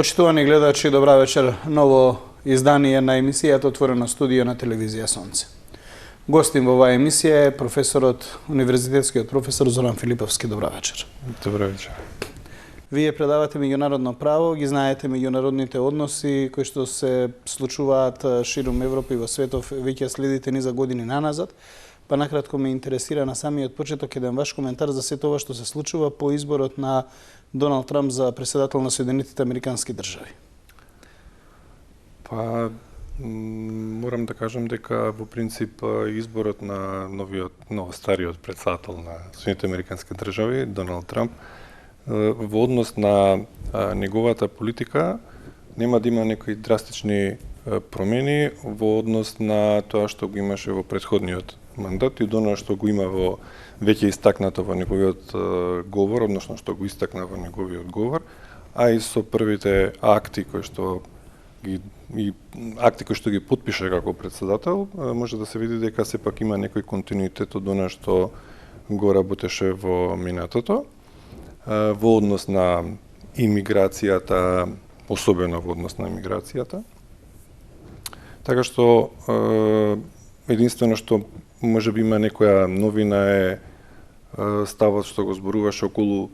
Почитувани гледачи, добра вечер. Ново издание на емисијата Отворено студио на телевизија Сонце. Гостин во оваа емисија е универзитетскиот професор Зоран Филиповски. Добра вечер. Добра вечер. Вие предавате меѓународно право, ги знаете меѓународните односи кои што се случуваат ширум Европа и во светов, веќе следите ни за години наназад. Па накратко ме интересира на самиот почеток еден ваш коментар за сето ова што се случува по изборот на Доналд Трамп за председател на Соединетите Американски држави. Па морам да кажам дека во принцип изборот на стариот председател на Соединетите Американски држави, Доналд Трамп, во однос на неговата политика нема да има некои драстични промени во однос на тоа што го имаше во претходниот мандат и до она што го има во веќе истакнато во неговиот говор, односно што го истакна во неговиот говор, а и со првите акти кои што ги потпише како председател, може да се види дека сепак има некој континуитет од она што го работеше во минатото, во однос на имиграцијата, особено во однос на имиграцијата. Така што единствено што може би има некоја новина е ставот што го зборуваше околу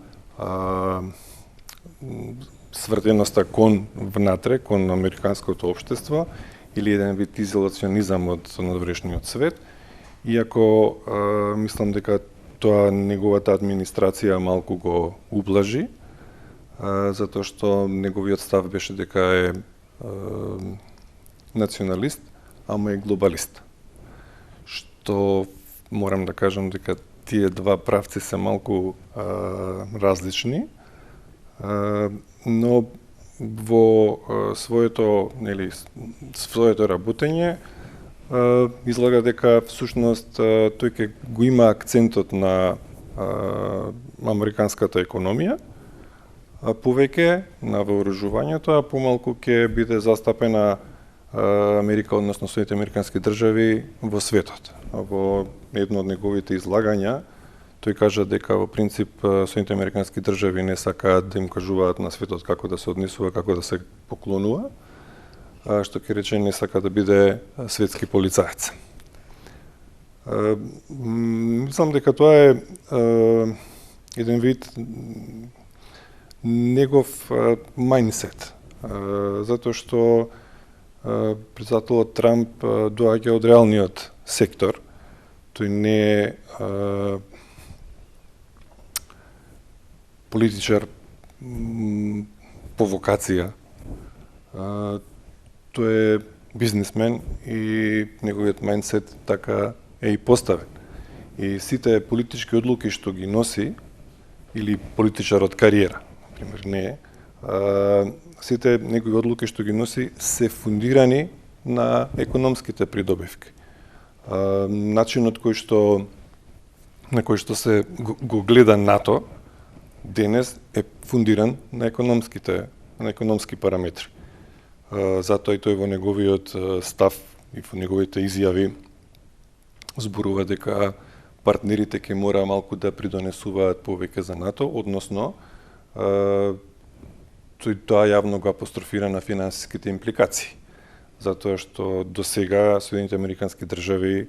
свртеноста кон внатре, кон американското општество или еден вид изолационизам од надврешниот свет. Иако мислам дека тоа неговата администрација малку го ублажи, затоа што неговиот став беше дека е националист, ама и глобалист. Што морам да кажам дека тие два правци се малку различни, но во своето работење излага дека всушност тој ќе го има акцентот на американската економија, повеќе на вооружувањето, а помалку ќе биде застапена Америка, односно Соединетите Американски држави во светот. Во едно од неговите излагања тој кажа дека во принцип Соединетите Американски држави не сакаат да им кажуваат на светот како да се однесува, како да се поклонува, што ќе рече не сака да биде светски полицаец. Мислам дека тоа е еден вид негов мајндсет, затоа што председателот Трамп доаѓа од реалниот сектор. Тој не е политичар по вокација. Тој е бизнисмен и неговиот мајндсет така е и поставен. И сите политички одлуки што ги носи, или политичар од кариера, например, не е, сите негови одлуки што ги носи се фундирани на економските придобивки. Начинот на кој што се го гледа НАТО денес е фундиран на економски параметри. Затоа и тој во неговиот став и во неговите изјави зборува дека партнерите ќе мора малку да придонесуваат повеќе за НАТО, односно тоа јавно го апострофира на финансиските импликации, затоа што до сега Соединетите Американски држави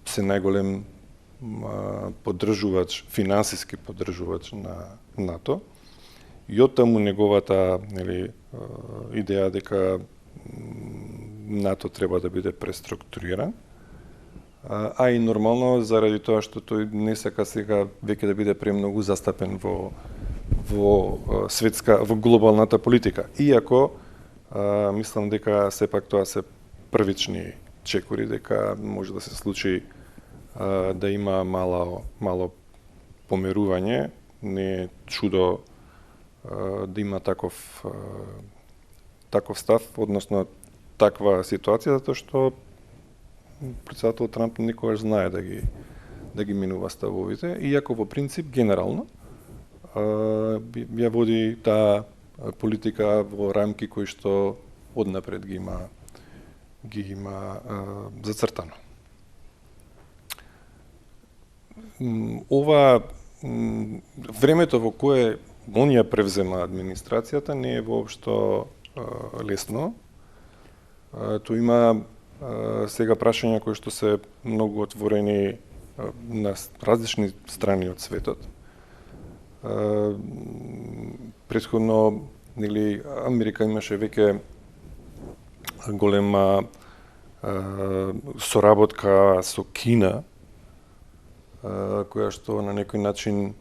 се најголем финансиски поддржувач на НАТО, и оттаму неговата идеја дека НАТО треба да биде преструктуриран, а и нормално заради тоа што тој не сака сега веќе да биде премногу застапен во глобалната политика. Иако мислам дека сепак тоа се првични чекори, дека може да се случи да има мало померување, не е чудо да има таков став, односно таква ситуација, затоа што председател Трамп никогаш знае да ги минува ставовите, иако во принцип генерално ја води таа политика во рамки кои што однапред ги има зацртано. Ова времето во кое он ја превзема администрацијата, не е воопшто лесно. Тоа има сега прашања кои што се многу отворени на различни страни од светот. Претходно, нели, Америка имаше веќе голема соработка со Кина, која што на некој начин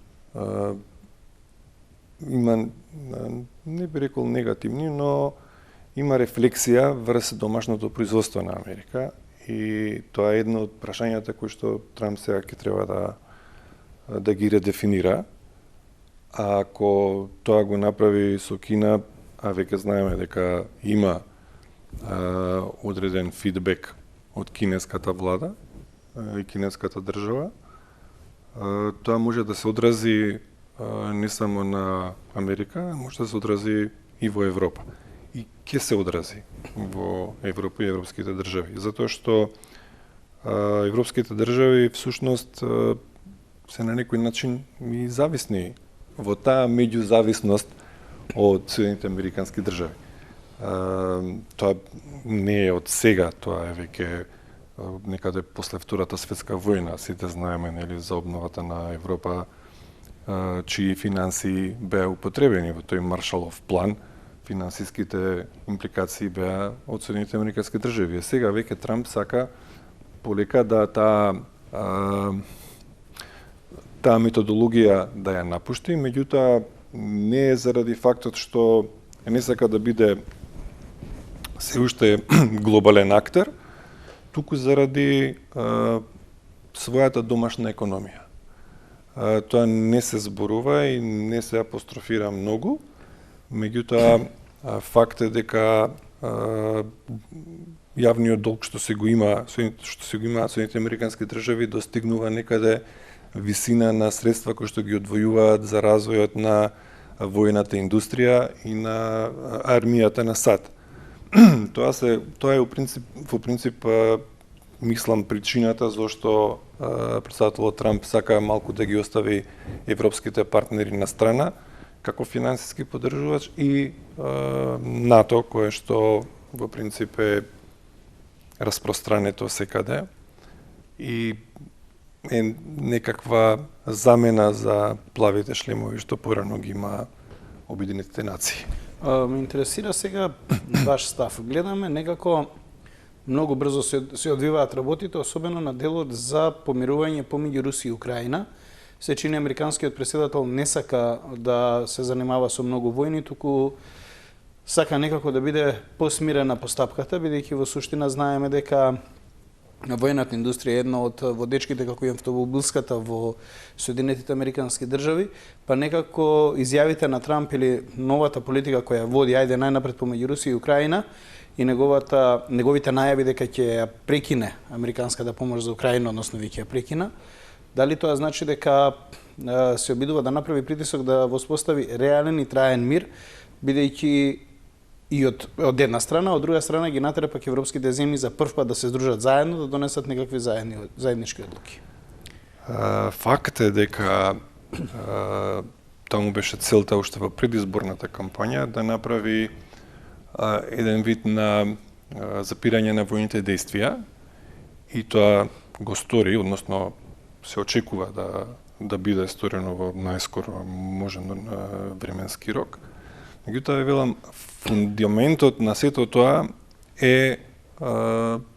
има, не би рекол негативни, но има рефлексија врз домашното производство на Америка и тоа е едно од прашањата кои што Трамп сега ќе треба да ги редефинира. А ако тоа го направи со Кина, а веќе знаеме дека има одреден фидбек од кинеската влада и кинеската држава, тоа може да се одрази не само на Америка, може да се одрази и во Европа. И ќе се одрази во Европа и европските држави, затоа што европските држави всушност се на некој начин и зависни во таа меѓузависност од Соединетите американски држави. Тоа не е од сега, тоа е веќе некаде после Втората светска војна. Сите знаеме, нели, за обновата на Европа, чии финансии беа употребени во тој Маршалов план. Финансиските импликации беа од Соединетите американски држави. Сега веќе Трамп сака полека да таа методологија да ја напушти, меѓутоа не е заради фактот што не сака да биде се уште глобален актер, туку заради својата домашна економија. Тоа не се зборува и не се апострофира многу, меѓутоа факт е дека јавниот долг што се го има Соединетите американски држави достигнува некаде висина на средства кои што ги одвојуваат за развојот на војната индустрија и на армијата на САД. Тоа е во принцип мислам причината зашто претседателот Трамп сака малку да ги остави европските партнери на страна како финансиски поддржувач и НАТО, кое што во принцип е распространето секаде и е некаква замена за плавите шлемови што порано ги има Обединетите нации. Ме интересира сега ваш став. Гледаме некако многу брзо се одвиваат работите, особено на делот за помирување помеѓу Русија и Украина. Се чини американскиот претседател не сака да се занимава со многу војни, туку сака некако да биде посмирена постапката, бидејќи во суштина знаеме дека војната индустрија е една од водечките како и автомобилската во Соединетите американски држави, па некако изјавите на Трамп или новата политика која води ајде најнапред помеѓу Русија и Украина и неговите најави дека ќе ја прекине американската помош за Украина, односно веќе ја прекина, дали тоа значи дека се обидува да направи притисок да воспостави реален и траен мир, бидејќи и од една страна, од друга страна ги натера пак европските земји за прв пат да се здружат заедно, да донесат некакви заеднички одлуки. Факт е дека таму беше целта уште во предизборната кампања да направи еден вид на запирање на војните действија и тоа го стори, односно се очекува да биде сторено во најскоро можен временски рок. Меѓутоа, велам, фундаментот на сето тоа е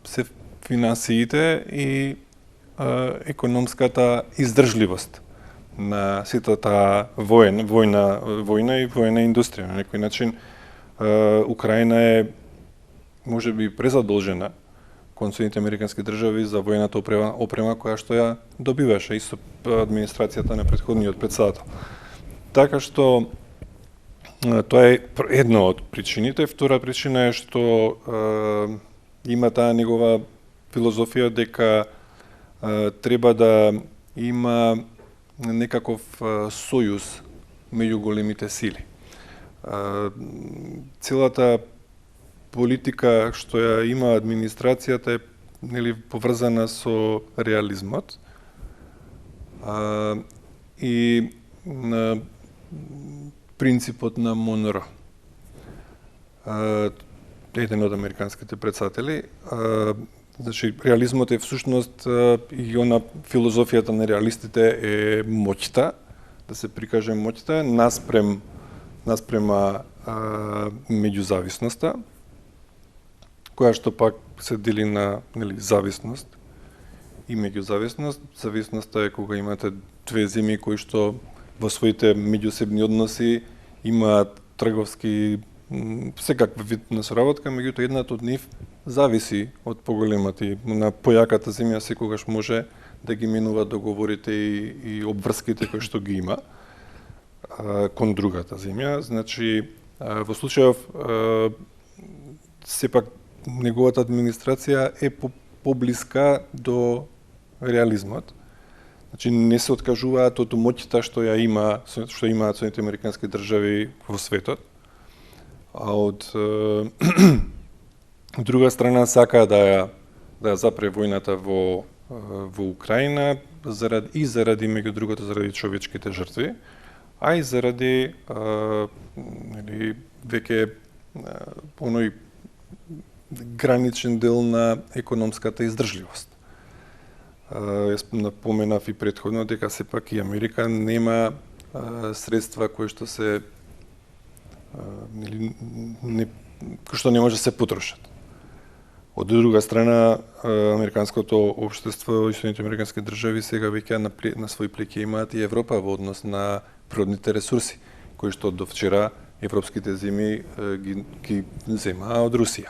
се финансиите и економската издржливост на сето таа војна и војна индустрија. На некој начин Украина е можеби презадолжена кон Соединетите американски држави за војната опрема која што ја добиваше и со администрацијата на претходниот претседател. Така што тоа е една од причините. Втора причина е што има таа негова филозофија дека треба да има некаков сојуз меѓу големите сили. Целата политика што ја има администрацијата е поврзана со реализмот и принципот на Монро. Еден од американските претседатели. Значи, реализмот е всушност и она филозофијата на реалистите е моќта, да се прикаже моќта наспрема меѓузависноста, која што пак се дели на зависност и меѓузависност. Зависноста е кога имате две земји кои што во своите меѓусебни односи имаат трговски секаква вид на соработка, меѓутоа едната од нив зависи од поголемата и на појаката земја секогаш може да ги минува договорите и обврските кои што ги има кон другата земја. Значи, во случајов сепак неговата администрација е поблиска до реализмот. Значи, не се откажуваат од моќта што имаат Соединетите американски држави во светот, а од друга страна сака да ја запре војната во Украина заради меѓу другото заради човечките жртви, а и заради веќе оној граничен дел на економската издржливост. Напоменав и претходно дека сепак и Америка нема средства кои што се кои што не може да се потрошат. Од друга страна, американското општество и Соединетите американски држави сега веќе на своји плеќи имаат и Европа во однос на природните ресурси, кои што до вчера европските земји ги земаа од Русија.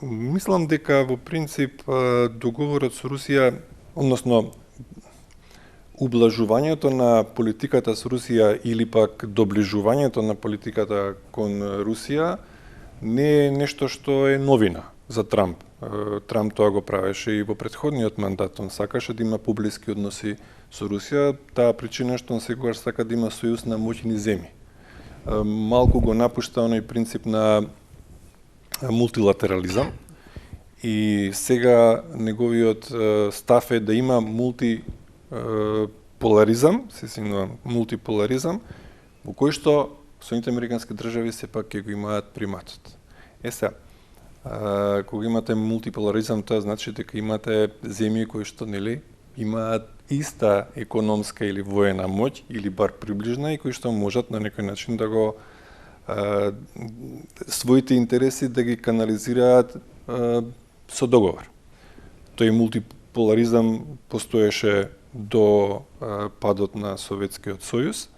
Мислам дека во принцип договорот со Русија, односно ублажувањето на политиката со Русија или пак доближувањето на политиката кон Русија не е нешто што е новина за Трамп. Трамп тоа го правеше и во претходниот мандат. Он сакаше да има поблиски односи со Русија, таа причина што он секогаш сака да има сојуз на моќни земји. Малку го напушта оној принцип на мултилатерализам и сега неговиот став е да има мултиполаризам, мултиполаризам, во кој што Соединетите американски држави сепак ќе го имаат приматот. Сега, кога имате мултиполаризам, тоа значи дека имате земји кои што имаат иста економска или воена моќ, или бар приближна, и кои што можат на некој начин да го своите интереси да ги канализираат со договор. Тој мултиполаризам постоеше до падот на Советскиот сојуз,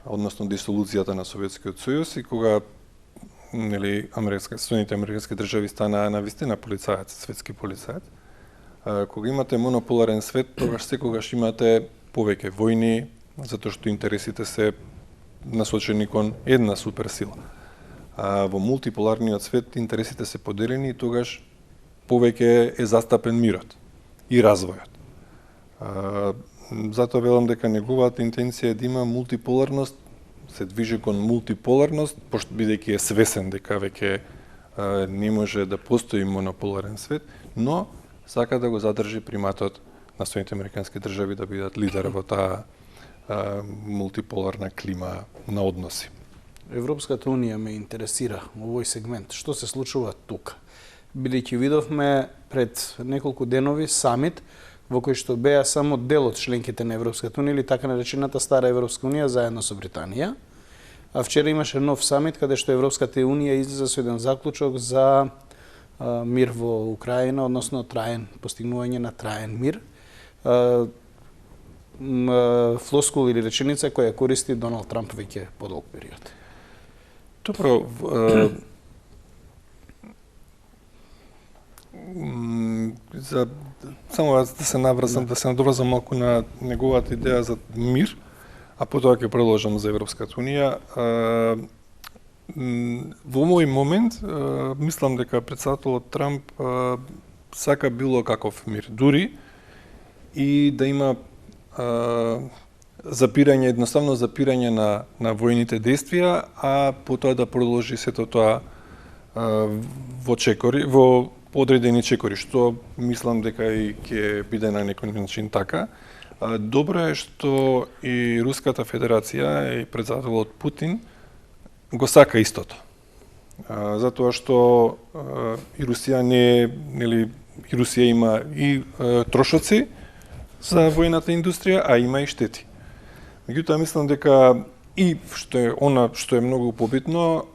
односно дисолуцијата на Советскиот сојуз, и кога Соединетите американски држави станаа навистина полицајец, светски полицајец. Кога имате монополарен свет, тогаш секогаш имате повеќе војни, затоа што интересите се насочени кон една суперсила. Во мултиполарниот свет интересите се поделени и тогаш повеќе е застапен мирот и развојот. Затоа велам дека неговата интенција е да има мултиполарност, се движи кон мултиполарност, пошто бидејќи е свесен дека веќе не може да постои монополарен свет, но сака да го задржи приматот на Соединетите американски држави да бидат лидер во таа мултиполарна клима на односи. Европската унија ме интересира овој сегмент. Што се случува тука? Бидејќи видовме пред неколку денови самит во кој што беа само дел од членките на Европската унија или така наречената Стара Европска унија заедно со Британија. А вчера имаше нов самит каде што Европската унија излезе со еден заклучок за мир во Украина, односно постигнување на траен мир. Флоскул или реченица која користи Доналд Трамп веќе подолг период. Добро, само да се наврзам, да се надоврзам малку на неговата идеја за мир, а потоа ќе продолжам за Европската унија. Во овој момент, мислам дека претседателот Трамп сака било каков мир, дури и да има едноставно запирање на војните действија, а потоа да продолжи сето тоа во одредени чекори, што мислам дека и ќе биде на некој начин така. Добро е што и Руската Федерација и председателот Путин го сака истото. Затоа што и Русија и Русија има и трошоци за војната индустрија, а има и штети. Меѓутоа мислам дека и што е многу побитно,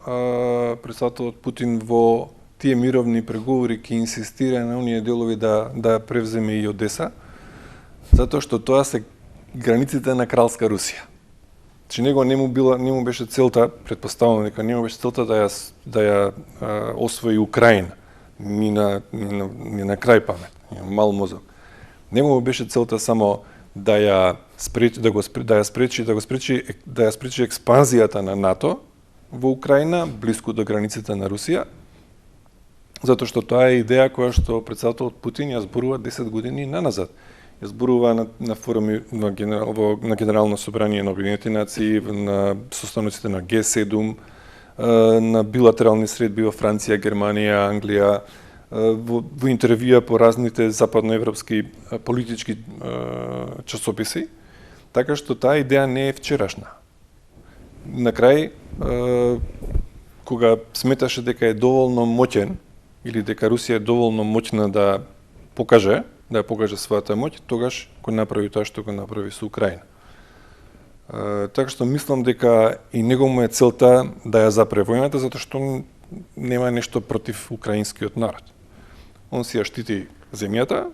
председателот Путин во тие мировни преговори ќе инсистира на оние делови да превземе и Одеса, затоа што тоа се границите на кралска Русија. Че него не му беше целта, предпоставувам дека не му беше целта да ја освои Украина, ни на крај памет, мал мозок. Не му беше целта само да ја спречи експанзијата на НАТО во Украина, близко до границите на Русија, затоа што тоа е идеја која што председателот Путин ја зборува 10 години наназад. Ја зборува на форуми на Генерално собрание на Обединетите нации, на состаноците на Г7, на билатерални средби во Франција, Германија, Англија, во интервјуа по разните западноевропски политички часописи, така што таа идеја не е вчерашна. На крај, кога сметаше дека е доволно моќен или дека Русија е доволно моќна да покаже својата моќ, тогаш го направи тоа што го направи со Украина. Така што мислам дека и него му е целта да ја запре војната, затоа што нема нешто против украинскиот народ. Он си ја штити земјата,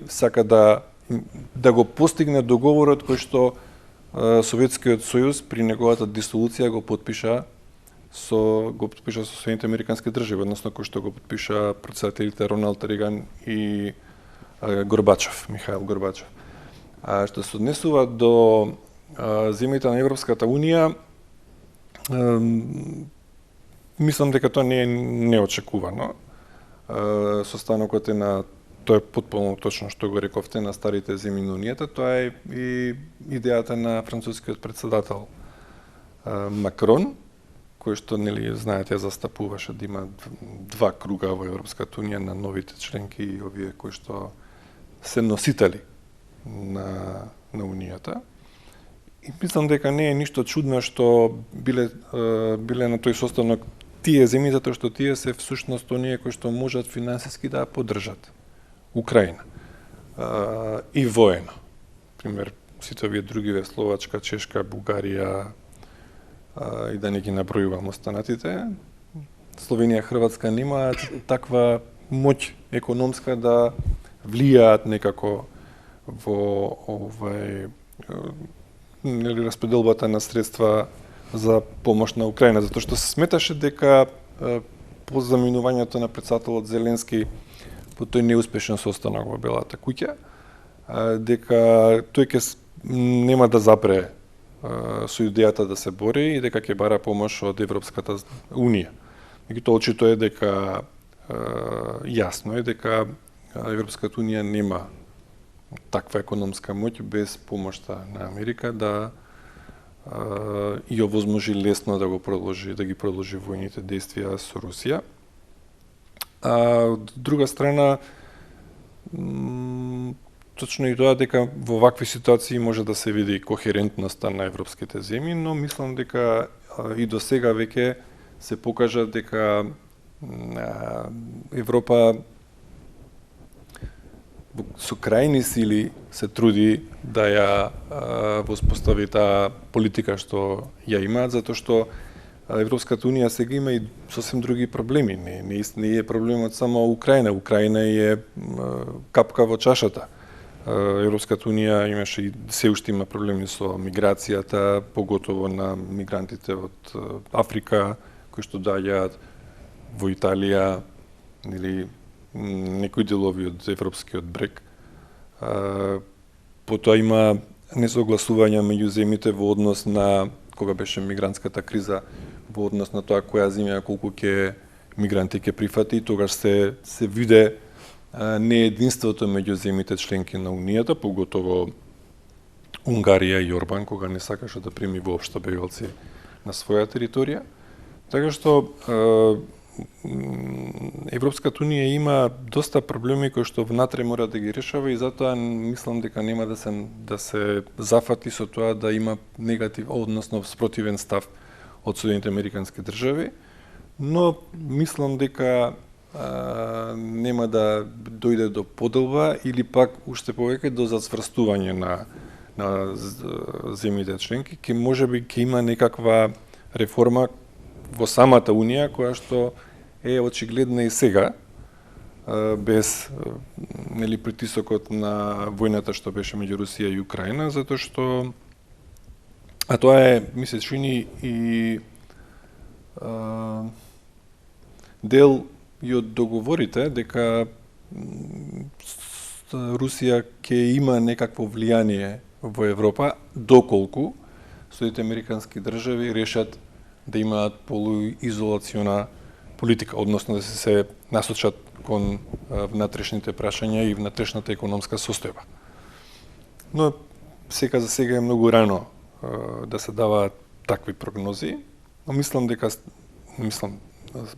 сака да го постигне договорот кој што Советскиот сојуз при неговата дисолуција го подпиша со Соединетите Американски држави, односно кој што го подпиша председателите Роналд Реган и Михаил Горбачев. А што се однесува до земјите на Европската Унија, мислам дека тоа не е неочекувано. Состанокот тоа е потполно точно што го рековте, на старите земји на Унијата, тоа е и идејата на францускиот председател Макрон, кој што, знаете, застапуваше да има 2 круга во Европската Унија на новите членки и овие кои што се носители на Унијата. И мислам дека не е ништо чудно што биле на тој состанок тие земји, затоа што тие се всушност оние кои што можат финансиски да поддржат Украина и воено. Пример, сите овие другиве, Словачка, Чешка, Бугарија, и да не ги набројувам останатите. Словенија, Хрватска немаат таква моќ економска да влијаат некако во распределбата на средства за помош на Украина, затоа што се сметаше дека по заминувањето на председателот Зеленски по тој неуспешен состанок во Белата куќа, дека тој нема да запре со идејата да се бори и дека ќе бара помош од Европската Унија. Меѓутоа очито е дека јасно е дека Европската Унија нема таква економска моќ без помошта на Америка да и овозможи лесно да ги продолжи војните действија со Русија. А од друга страна, точно и тоа дека во вакви ситуации може да се види кохерентноста на европските земји, но мислам дека и до сега веќе се покажа дека Европа со крајни сили се труди да ја воспостави таа политика што ја имаат, затоа што Европската Унија сега има и сосем други проблеми. Не е проблемот само Украина. Украина е капка во чашата. Европската Унија имаше и се уште има проблеми со миграцијата, поготово на мигрантите од Африка, кои што доаѓаат во Италија или некои делови од европскиот брег. Потоа има несогласувања меѓу земјите во однос на кога беше мигрантската криза, во однос на тоа која земја колку ќе мигранти ќе прифати, тогаш се виде неединството меѓу земјите членки на Унијата, поготово Унгарија и Орбан, кога не сакаше да прими воопшто бегалци на своја територија. Така што Европската унија има доста проблеми кои што внатре мора да ги решава и затоа мислам дека нема да се зафати со тоа да има негатив, односно спротивен став од Соединените американски држави, но мислам дека нема да дојде до поделба или пак уште повеќе до зацврстување на земјите членки, ќе има некаква реформа во самата Унија, која што е очигледна и сега, без притисокот на војната што беше меѓу Русија и Украина, затоа што тоа е, ми се чини, и дел и од договорите дека Русија ќе има некакво влијание во Европа, доколку Соединените американски држави решат да имаат полуизолациона политика, односно да се насочат кон внатрешните прашања и внатрешната економска состојба. Но сега за сега е многу рано да се даваат такви прогнози, но мислам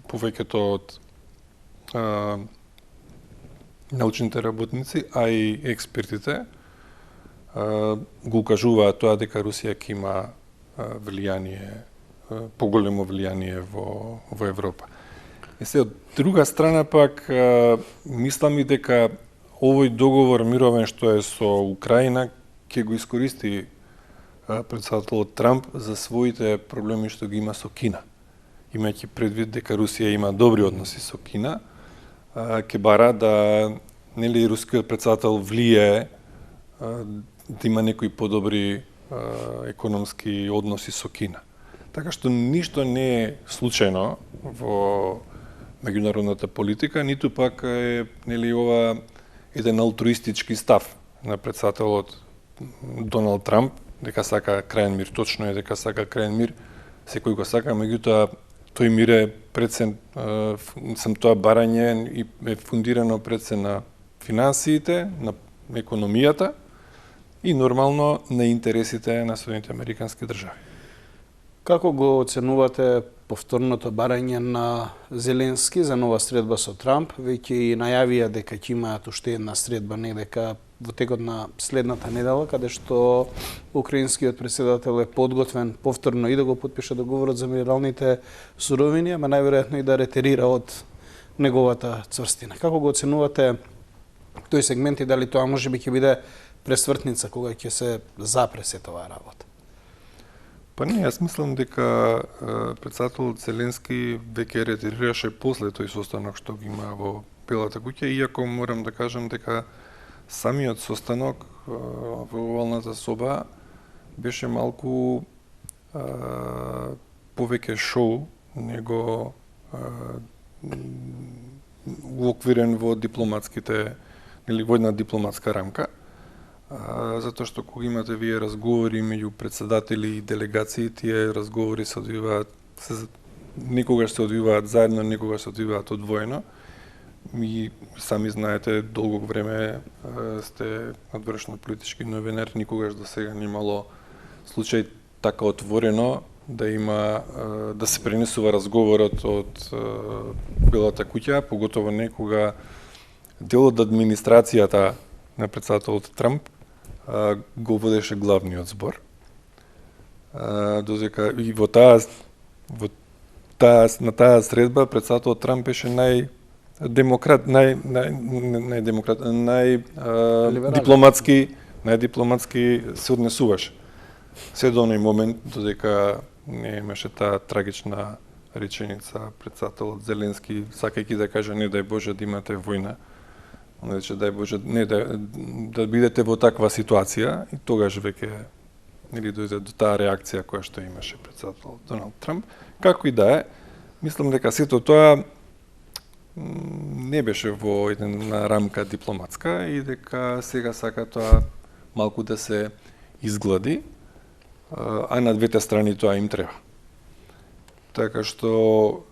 повеќето од научните работници, а и експертите го укажуваат тоа дека Русија ќе има влијание, поголемо влијание во Европа. И се од друга страна пак мислам и дека овој договор мировен што е со Украина ќе го искористи претседателот Трамп за своите проблеми што ги има со Кина. Имајќи предвид дека Русија има добри односи со Кина, ќе бара да рускиот претседател влие да има некои подобри економски односи со Кина. Така што ништо не е случајно во меѓународната политика, ниту пак е ова еден алтруистички став на претседателот Доналд Трамп, дека сака крајен мир. Точно е дека сака крајен мир, секој го сака, меѓутоа тој мир е пред се тоа барање и е фундирано пред се на финансиите, на економијата и нормално на интересите на Соединените американски држави. Како го оценувате повторното барање на Зеленски за нова средба со Трамп? Веќе и најавија дека ќе имаат уште една средба недека во текот на следната недела, каде што украинскиот претседател е подготвен повторно и да го потпише договорот за минералните суровини, ама најверојатно и да ретерира од неговата цврстина. Како го оценувате тој сегмент и дали тоа можеби ќе биде пресвртница кога ќе се запре сета оваа работа? Па не, јас мислам дека претседателот Зеленски веќе ретирираше после тој состанок што ги има во Белата куќа, иако морам да кажам дека самиот состанок во овалната соба беше малку повеќе шоу него уоквирен во дипломатските или во една дипломатска рамка. Затоа што кога имате вие разговори меѓу претседатели и делегации, тие разговори се одвиваат, никогаш се одвиваат заедно, никогаш се одвиваат одвоено. И сами знаете, долго време сте надвршно политички новинар, никогаш до сега не имало случај така отворено да има да се пренесува разговорот од Белата куќа, поготово не кога дел од администрацијата на претседателот Трамп го водеше главниот збор. Додека и на таа средба претседателот Трамп беше најдипломатски се однесуваше. Се до оној момент додека не имаше таа трагична реченица претседателот Зеленски, сакајќи да каже не дај Боже да имате војна, значи дај Боже не да бидете во таква ситуација, и тогаш веќе дојде до таа реакција која што имаше претседателот Доналд Трамп. Како и да е, мислам дека сето тоа не беше во една рамка дипломатска и дека сега сака тоа малку да се изглади, а на двете страни тоа им треба. Така што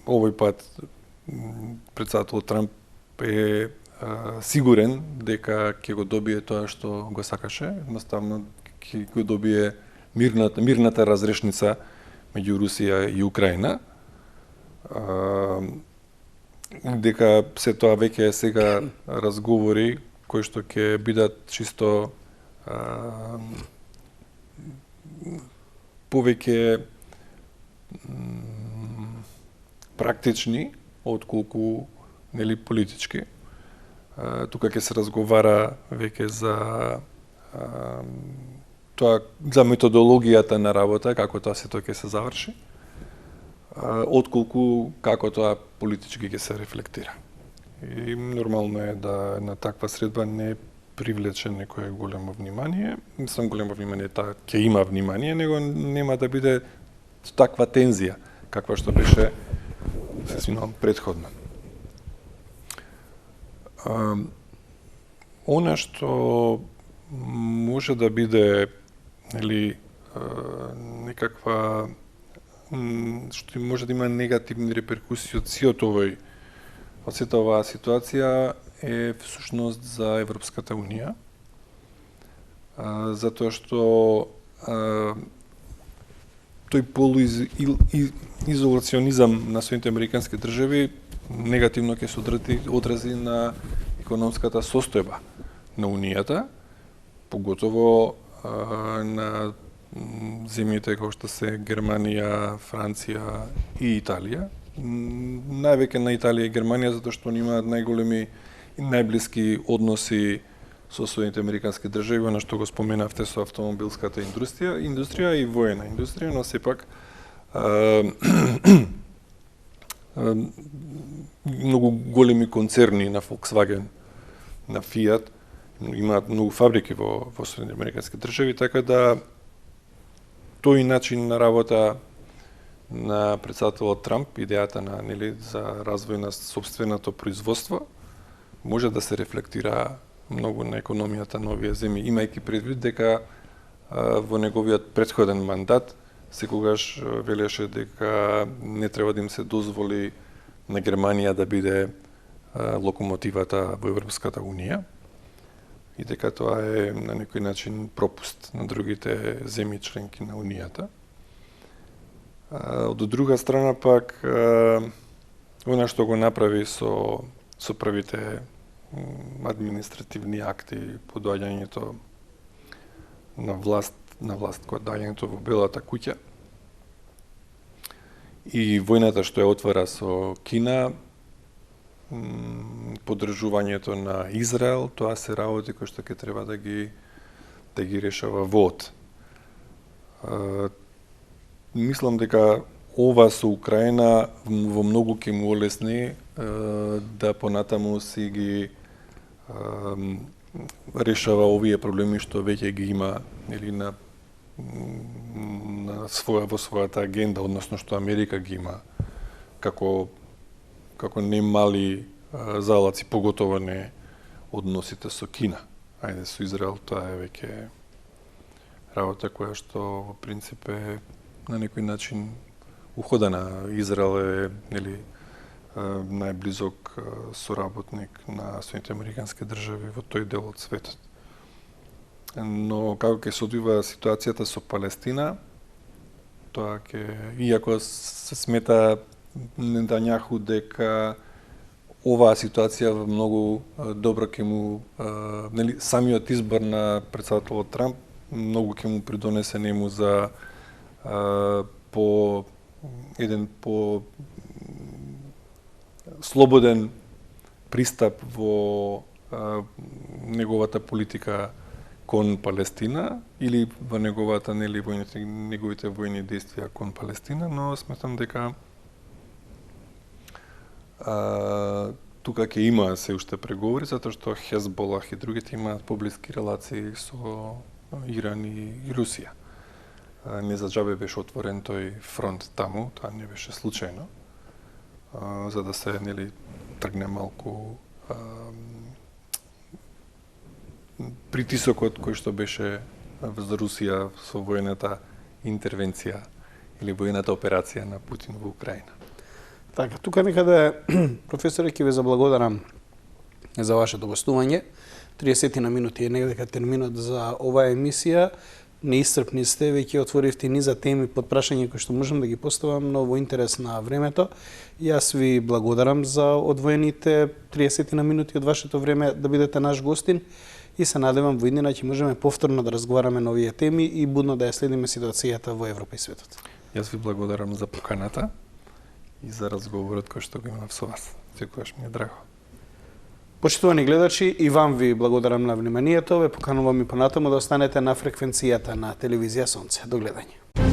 овој пат претседателот Трамп е сигурен дека ќе го добие тоа што го сакаше, едноставно ќе го добие мирната разрешница меѓу Русија и Украина, дека се тоа веќе е сега разговори кои што ќе бидат чисто повеќе практични отколку нели политички. Тука ќе се разговара веќе за тоа, за методологијата на работа, како тоа се ќе се заврши, отколку како тоа политички ќе се рефлектира. И нормално е да на таква средба не привлече некое големо внимание. Мислам големо внимание, таа ќе има внимание, него нема да биде таква тензија каква што беше предходно. Она што може да биде нели некаква што може да има негативни реперкусии од сета оваа ситуација е всушност за Европската Унија, затоа што тој полуизолационизам на Соединетите Американски држави негативно ќе се одрази на економската состојба на Унијата, поготово на земјите како што се Германија, Франција и Италија. Највеќе на Италија и Германија, затоа што они имаат најголеми и најблиски односи со Соединетите Американски држави, на што го споменавте со автомобилската индустрија и воена индустрија, но сепак многу големи концерни на Volkswagen, на Fiat, имаат многу фабрики во Соединетите Американски држави, така да тој начин на работа на претседателот Трамп, идејата на нели за развој на сопственото производство, може да се рефлектира многу на економијата на овие земји, имајќи предвид дека во неговиот претходен мандат секогаш велеше дека не треба да им се дозволи на Германија да биде локомотивата во Европската Унија и дека тоа е на некој начин пропуст на другите земји членки на Унијата. Од друга страна пак, она што го направи со првите административни акти по доаѓањето на власт кога доаѓањето во Белата куќа и војната што ја отвара со Кина, поддржувањето на Израел, тоа се работи кои што ќе треба да ги решава ВОД. Мислам дека ова со Украина во многу ќе му олесни да понатаму си ги решава овие проблеми што веќе ги има или во својата агенда, односно што Америка ги има како немали залаци, поготово не односите со Кина. Ајде, со Израел тоа е веќе работа која што во принцип е на некој начин уходена. Израел е нели најблизок соработник на Соединетите Американски држави во тој дел од светот. Но како ќе се одвива ситуацијата со Палестина, тоа иако се смета Нетањаху дека оваа ситуација многу добро ќе му нели самиот избор на претседателот Трамп многу ќе му придонесе нему за по слободен пристап во неговата политика кон Палестина или во неговите војни действија кон Палестина, но сметам дека тука ќе има се уште преговори, затоа што Хезболах и другите имаат поблиски релации со Иран и Русија. Не за џабе беше отворен тој фронт таму, тоа не беше случајно, за да се тргне малку притисокот кој што беше за Русија со војната интервенција или војната операција на Путин во Украина. Така, тука некаде, професоре, ќе ве заблагодарам за вашето гостување. 30 на минути е некаде терминот за оваа емисија. неисцрпни сте, веќе отворивте низа теми под прашање кои што можам да ги поставам, но во интерес на времето. Јас ви благодарам за одвоените 30 на минути од вашето време да бидете наш гостин и се надевам во иднина ќе можеме повторно да разговараме на овие теми и будно да ја следиме ситуацијата во Европа и светот. Јас ви благодарам за поканата и за разговорот кој што го имав со вас. Секогаш ми е драго. Почитувани гледачи, и вам ви благодарам на вниманието. Ве поканувам и понатаму да останете на фреквенцијата на телевизија Сонце. До гледање.